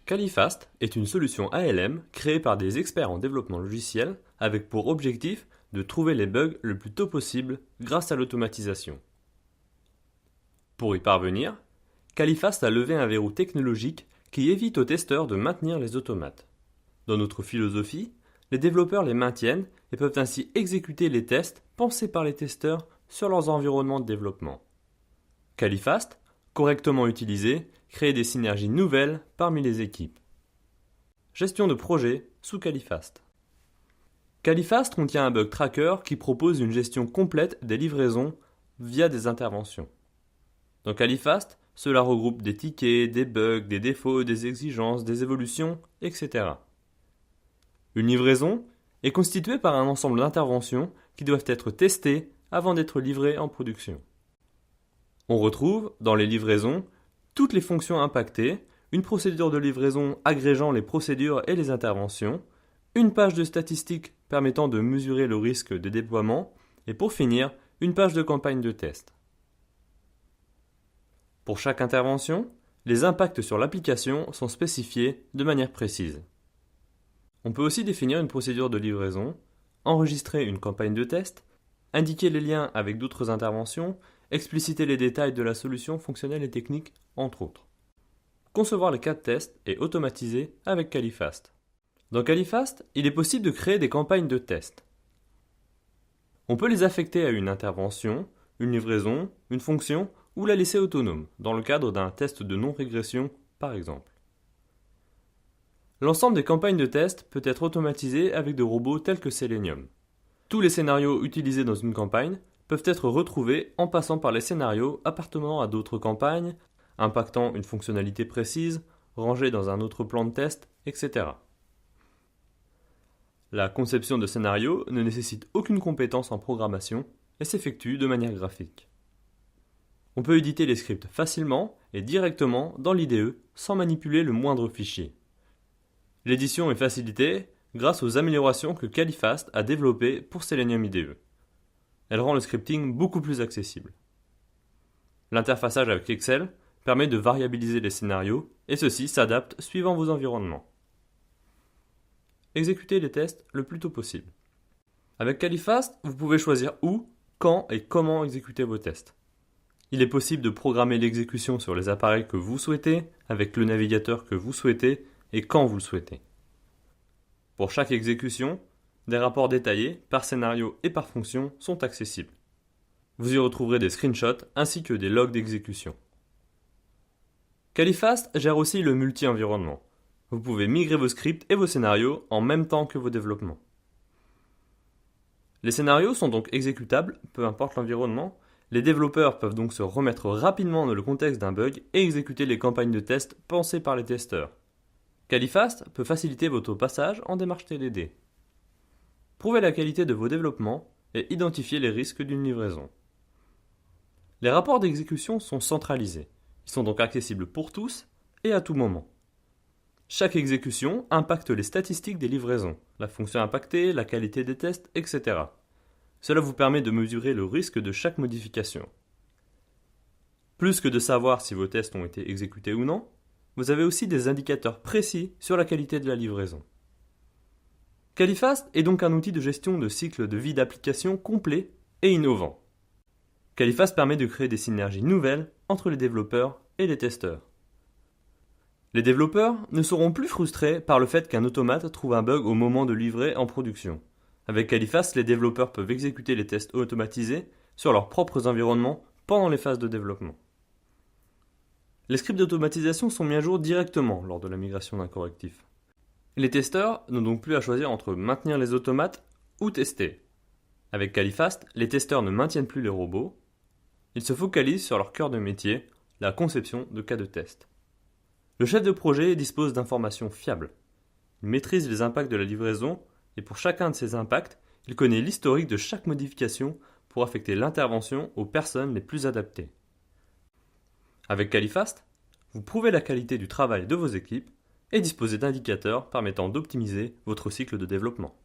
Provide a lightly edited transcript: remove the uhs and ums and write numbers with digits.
Califast est une solution ALM créée par des experts en développement logiciel avec pour objectif de trouver les bugs le plus tôt possible grâce à l'automatisation. Pour y parvenir, Califast a levé un verrou technologique qui évite aux testeurs de maintenir les automates. Dans notre philosophie, les développeurs les maintiennent et peuvent ainsi exécuter les tests pensés par les testeurs sur leurs environnements de développement. Califast, correctement utilisé, crée des synergies nouvelles parmi les équipes. Gestion de projet sous Califast. Califast contient un bug tracker qui propose une gestion complète des livraisons via des interventions. Dans Califast, cela regroupe des tickets, des bugs, des défauts, des exigences, des évolutions, etc. Une livraison est constituée par un ensemble d'interventions qui doivent être testées avant d'être livrées en production. On retrouve, dans les livraisons, toutes les fonctions impactées, une procédure de livraison agrégeant les procédures et les interventions, une page de statistiques permettant de mesurer le risque des déploiements, et pour finir, une page de campagne de test. Pour chaque intervention, les impacts sur l'application sont spécifiés de manière précise. On peut aussi définir une procédure de livraison, enregistrer une campagne de test, indiquer les liens avec d'autres interventions, expliciter les détails de la solution fonctionnelle et technique, entre autres. Concevoir les cas de test et automatiser avec Califast. Dans Califast, il est possible de créer des campagnes de test. On peut les affecter à une intervention, une livraison, une fonction ou la laisser autonome, dans le cadre d'un test de non-régression par exemple. L'ensemble des campagnes de test peut être automatisé avec des robots tels que Selenium. Tous les scénarios utilisés dans une campagne peuvent être retrouvés en passant par les scénarios appartenant à d'autres campagnes, impactant une fonctionnalité précise, rangés dans un autre plan de test, etc. La conception de scénarios ne nécessite aucune compétence en programmation et s'effectue de manière graphique. On peut éditer les scripts facilement et directement dans l'IDE sans manipuler le moindre fichier. L'édition est facilitée grâce aux améliorations que Califast a développées pour Selenium IDE. Elle rend le scripting beaucoup plus accessible. L'interfaçage avec Excel permet de variabiliser les scénarios et ceux-ci s'adaptent suivant vos environnements. Exécutez les tests le plus tôt possible. Avec Califast, vous pouvez choisir où, quand et comment exécuter vos tests. Il est possible de programmer l'exécution sur les appareils que vous souhaitez, avec le navigateur que vous souhaitez et quand vous le souhaitez. Pour chaque exécution, des rapports détaillés par scénario et par fonction sont accessibles. Vous y retrouverez des screenshots ainsi que des logs d'exécution. Califast gère aussi le multi-environnement. Vous pouvez migrer vos scripts et vos scénarios en même temps que vos développements. Les scénarios sont donc exécutables, peu importe l'environnement. Les développeurs peuvent donc se remettre rapidement dans le contexte d'un bug et exécuter les campagnes de test pensées par les testeurs. Califast peut faciliter votre passage en démarche TDD. Prouvez la qualité de vos développements et identifiez les risques d'une livraison. Les rapports d'exécution sont centralisés. Ils sont donc accessibles pour tous et à tout moment. Chaque exécution impacte les statistiques des livraisons, la fonction impactée, la qualité des tests, etc. Cela vous permet de mesurer le risque de chaque modification. Plus que de savoir si vos tests ont été exécutés ou non, vous avez aussi des indicateurs précis sur la qualité de la livraison. Califast est donc un outil de gestion de cycle de vie d'application complet et innovant. Califast permet de créer des synergies nouvelles entre les développeurs et les testeurs. Les développeurs ne seront plus frustrés par le fait qu'un automate trouve un bug au moment de livrer en production. Avec Califast, les développeurs peuvent exécuter les tests automatisés sur leurs propres environnements pendant les phases de développement. Les scripts d'automatisation sont mis à jour directement lors de la migration d'un correctif. Les testeurs n'ont donc plus à choisir entre maintenir les automates ou tester. Avec Califast, les testeurs ne maintiennent plus les robots, ils se focalisent sur leur cœur de métier, la conception de cas de test. Le chef de projet dispose d'informations fiables. Il maîtrise les impacts de la livraison et pour chacun de ces impacts, il connaît l'historique de chaque modification pour affecter l'intervention aux personnes les plus adaptées. Avec Califast, vous prouvez la qualité du travail de vos équipes et disposez d'indicateurs permettant d'optimiser votre cycle de développement.